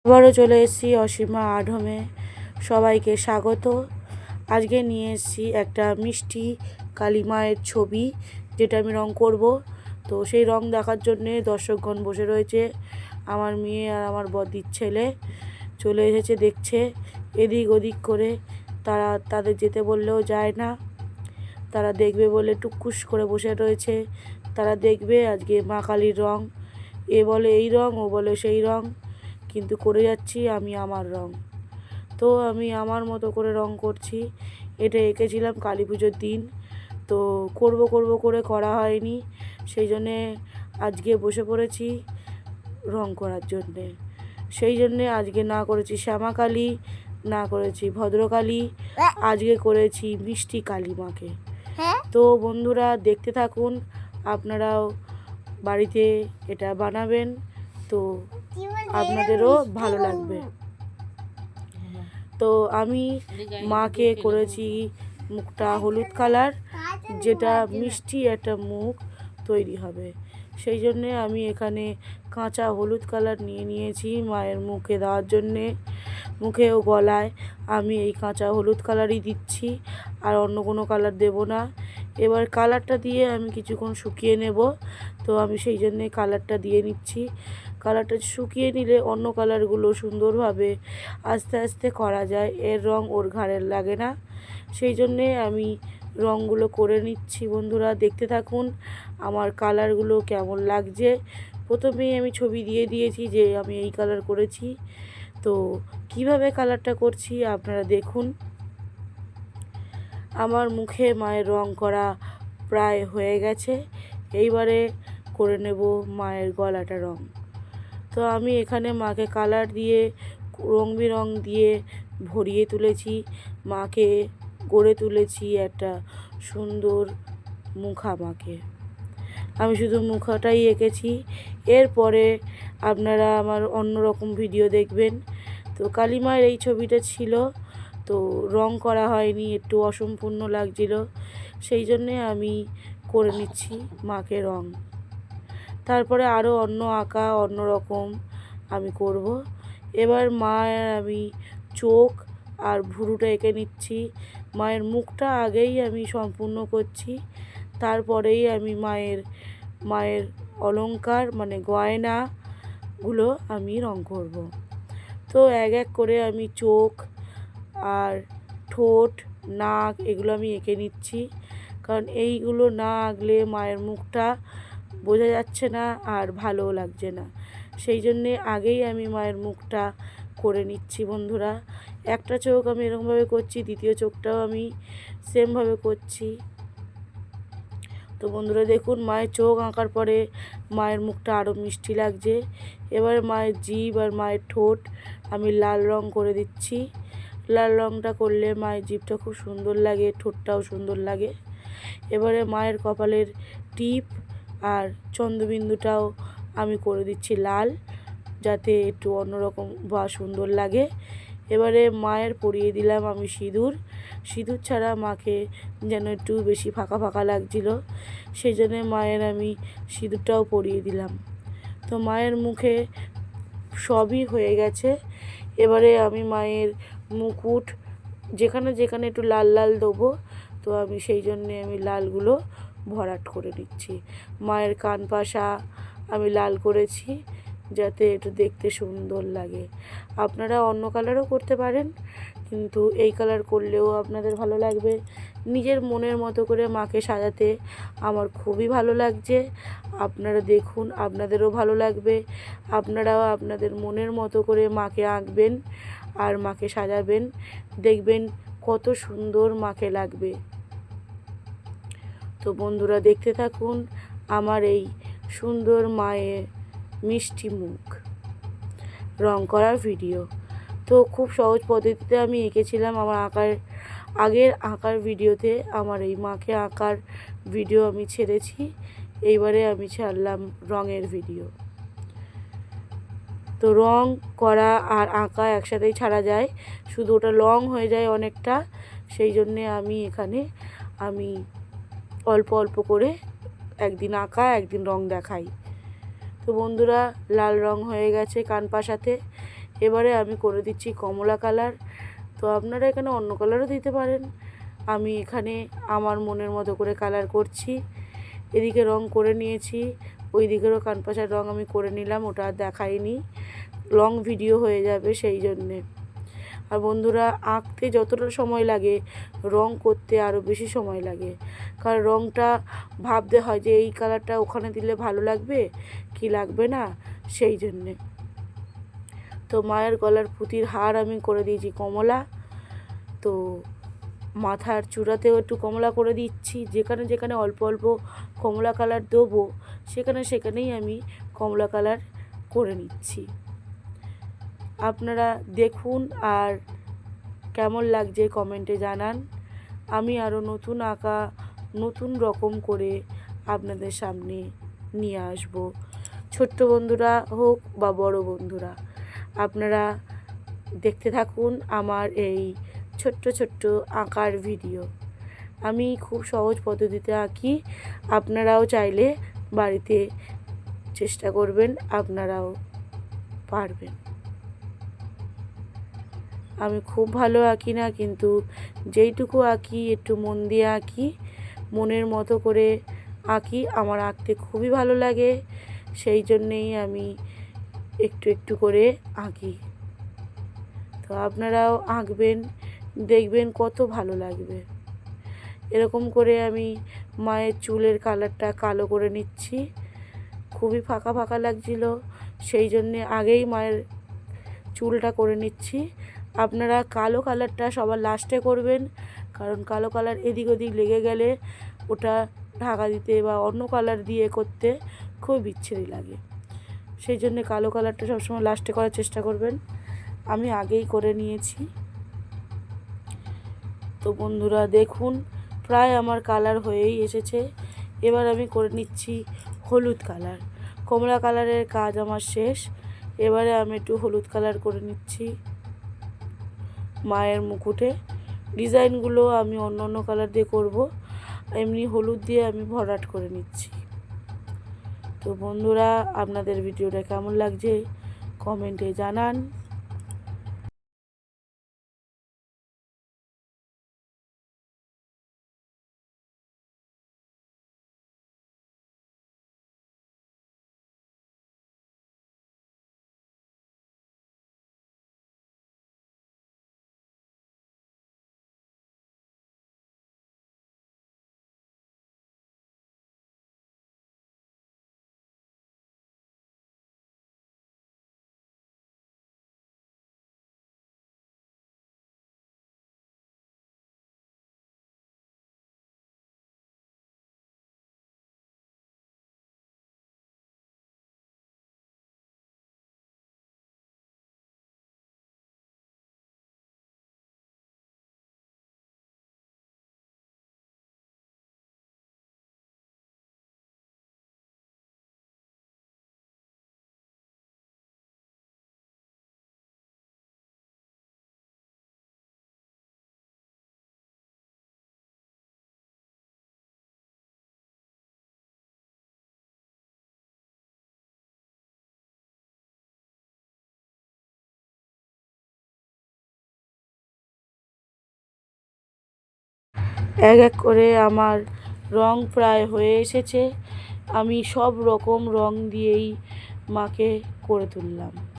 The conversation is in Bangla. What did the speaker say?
আবারও চলে এসেছি অসীমা আর্ট হোমে। সবাইকে স্বাগত। আজকে নিয়ে এসেছি একটা মিষ্টি কালী মায়ের ছবি, যেটা আমি রং করব। তো সেই রং দেখার জন্যে দর্শকগণ বসে রয়েছে। আমার মেয়ে আর আমার বদির ছেলে চলে এসেছে, দেখছে এদিক ওদিক করে। তাদের যেতে বললেও যায় না, তারা দেখবে বলে টুকুস করে বসে রয়েছে। তারা দেখবে আজকে মা কালীর রং। এ বলে এই রং, ও বলে সেই রং, কিন্তু করে যাচ্ছি আমি আমার রং। তো আমি আমার মতো করে রং করছি। এটা এঁকেছিলাম কালী পুজোর দিন, তো করব করে করা হয়নি। সেই জন্যে আজকে বসে পড়েছি রং করার জন্যে। সেই জন্যে আজকে না করেছি শ্যামাকালী, না করেছি ভদ্রকালী, আজকে করেছি মিষ্টি কালী মাকে। তো বন্ধুরা দেখতে থাকুন, আপনারাও বাড়িতে এটা বানাবেন, তো আপনাদেরও ভালো লাগবে। তো আমি মাকে করেছি মুখটা হলুদ কালার, যেটা মিষ্টি একটা মুখ তৈরি হবে। সেই জন্যে আমি এখানে কাঁচা হলুদ কালার নিয়েছি মায়ের মুখে দেওয়ার জন্যে। মুখে ও গলায় আমি এই কাঁচা হলুদ কালারই দিচ্ছি, আর অন্য কোনো কালার দেব না। এবার কালারটা দিয়ে আমি কিছুক্ষণ শুকিয়ে নেব। তো আমি সেই জন্যে কালারটা দিয়ে নিচ্ছি। কালারটা শুকিয়ে নিলে অন্য কালারগুলো সুন্দরভাবে আস্তে আস্তে করা যায়, এর রং ওর ঘাড়ে লাগে না। সেই জন্যে আমি রঙগুলো করে নিচ্ছি। বন্ধুরা দেখতে থাকুন আমার কালারগুলো কেমন লাগছে। প্রথমেই আমি ছবি দিয়ে দিয়েছি যে আমি এই কালার করেছি। তো কিভাবে কালারটা করছি আপনারা দেখুন। আমার মুখে মায়ের রং করা প্রায় হয়ে গেছে। এইবারে করে নেব মায়ের গলাটা রং। তো আমি এখানে মাকে কালার দিয়ে রং বেরং দিয়ে ভরিয়ে তুলেছি, মাকে গড়ে তুলেছি একটা সুন্দর মুখা মাকে। আমি শুধু মুখাটাই এঁকেছি। এরপরে আপনারা আমার অন্যরকম ভিডিও দেখবেন। তো কালী মায়ের এই ছবিটা ছিল, তো রং করা হয়নি, একটু অসম্পূর্ণ লাগছিল। সেই জন্যে আমি করে নিচ্ছি মাকে রং। তারপরে আরও অন্য আঁকা অন্য রকম আমি করব। এবার মায়ের আমি চোখ আর ভুরুটা এঁকে নিচ্ছি। মায়ের মুখটা আগেই আমি সম্পূর্ণ করছি, তারপরেই আমি মায়ের অলংকার মানে গয়নাগুলো আমি রং করব। তো এক এক করে আমি চোখ আর ঠোঁট, নাক এগুলো আমি এঁকে নিচ্ছি, কারণ এইগুলো না আঁকলে মায়ের মুখটা বোঝা যাচ্ছে না আর ভালোও লাগছে না। সেই জন্যে আগেই আমি মায়ের মুখটা করে নিচ্ছি। বন্ধুরা একটা চোখ আমি এরকমভাবে করছি, দ্বিতীয় চোখটাও আমি সেমভাবে করছি। তো বন্ধুরা দেখুন মায়ের চোখ আঁকার পরে মায়ের মুখটা আরও মিষ্টি লাগছে। এবার মায়ের জিভ আর মায়ের ঠোঁট আমি লাল রং করে দিচ্ছি। লাল রংটা করলে মায়ের জিভটা খুব সুন্দর লাগে, ঠোঁটটাও সুন্দর লাগে। এবারে মায়ের কপালের টিপ আর চন্দ্রবিন্দুটাও আমি করে দিচ্ছি লাল, যাতে একটু অন্যরকম বা সুন্দর লাগে। এবারে মায়ের পরিয়ে দিলাম আমি সিঁদুর। সিঁদুর ছাড়া মাকে যেন একটু বেশি ফাঁকা ফাঁকা লাগছিল, সেই জন্যে মায়ের আমি সিঁদুরটাও পরিয়ে দিলাম। তো মায়ের মুখে সবই হয়ে গেছে। এবারে আমি মায়ের মুকুট যেখানে যেখানে একটু লাল লাল দেবো, তো আমি সেই জন্যে আমি লালগুলো ভরাট করে নিচ্ছি। মায়ের কান পাশা আমি লাল করেছি, যাতে একটু দেখতে সুন্দর লাগে। আপনারা অন্য কালারও করতে পারেন, কিন্তু এই কালার করলেও আপনাদের ভালো লাগবে। নিজের মনের মতো করে মাকে সাজাতে আমার খুবই ভালো লাগছে। আপনারা দেখুন, আপনাদেরও ভালো লাগবে। আপনারাও আপনাদের মনের মতো করে মাকে আঁকবেন আর মাকে সাজাবেন, দেখবেন কত সুন্দর মাকে লাগবে। তো বন্ধুরা দেখতে থাকুন আমার এই সুন্দর মায়ের মিষ্টি মুখ রং করার ভিডিও। তো খুব সহজ পদ্ধতিতে আমি এঁকেছিলাম। আমার আগের আঁকার ভিডিওতে আমার এই মাকে আঁকার ভিডিও আমি ছেড়েছি, এইবারে আমি ছাড়লাম রঙের ভিডিও। তো রং করা আর আঁকা একসাথেই ছাড়া যায়, শুধু ওটা লং হয়ে যায় অনেকটা। সেই জন্যে আমি এখানে অল্প অল্প করে একদিন আঁকা একদিন রং দেখাই। তো বন্ধুরা লাল রং হয়ে গেছে কান পাশাতে। এবারে আমি করে দিচ্ছি কমলা কালার। তো আপনারা এখানে অন্য কালারও দিতে পারেন, আমি এখানে আমার মনের মতো করে কালার করছি। এদিকে রং করে নিয়েছি, ওই দিকেরও কানপাশার রং আমি করে নিলাম, ওটা আর দেখাইনি, লং ভিডিও হয়ে যাবে সেই জন্যে। আর বন্ধুরা, আঁকতে যতটা সময় লাগে রং করতে আরও বেশি সময় লাগে, কারণ রংটা ভাবতে হয় যে এই কালারটা ওখানে দিলে ভালো লাগবে কি লাগবে না, সেই জন্যে। তো মায়ের গলার পুঁতির হার আমি করে দিয়েছি কমলা। তো মাথার চূড়াতেও একটু কমলা করে দিচ্ছি, যেখানে যেখানে অল্প অল্প কমলা কালার দেবো সেখানে সেখানেই আমি কমলা কালার করে নিচ্ছি। আপনারা দেখুন আর কেমন লাগছে কমেন্টে জানান। আমি আরও নতুন আঁকা নতুন রকম করে আপনাদের সামনে নিয়ে আসব। ছোট্ট বন্ধুরা হোক বা বড় বন্ধুরা, আপনারা দেখতে থাকুন আমার এই ছোট্ট ছোট্ট আঁকার ভিডিও। আমি খুব সহজ পদ্ধতিতে আঁকি, আপনারাও চাইলে বাড়িতে চেষ্টা করবেন, আপনারাও পারবেন। আমি খুব ভালো আঁকি না, কিন্তু যেইটুকু আঁকি একটু মন দিয়ে আঁকি, মনের মতো করে আঁকি। আমার আঁকতে খুবই ভালো লাগে, সেই জন্যেই আমি একটু একটু করে আঁকি। তো আপনারাও আঁকবেন, দেখবেন কত ভালো লাগবে। এরকম করে আমি মায়ের চুলের কালারটা কালো করে নিচ্ছি, খুবই ফাঁকা ফাঁকা লাগছিল, সেই জন্যে আগেই মায়ের চুলটা করে নিচ্ছি। আপনারা কালো কালারটা সবার লাস্টে করবেন, কারণ কালো কালার এদিক ওদিক লেগে গেলে ওটা ঢাকা দিতে বা অন্য কালার দিয়ে করতে খুব বিচ্ছিরি লাগে, সেই জন্যে কালো কালারটা সবসময় লাস্টে করার চেষ্টা করবেন। আমি আগেই করে নিয়েছি। তো বন্ধুরা দেখুন, প্রায় আমার কালার হয়েই এসেছে। এবার আমি করে নিচ্ছি হলুদ কালার। কমলা কালারের কাজ আমার শেষ, এবারে আমি একটু হলুদ কালার করে নিচ্ছি মায়ের মুকুটে। ডিজাইনগুলো আমি অন্য অন্য কালার দিয়ে করব, এমনি হলুদ দিয়ে আমি ভরাট করে নিচ্ছি। তো বন্ধুরা, আপনাদের ভিডিওটা কেমন লাগছে কমেন্টে জানান। এক এক করে আমার রং প্রায় হয়ে এসেছে, আমি সব রকম রং দিয়েই মাকে করে তুললাম।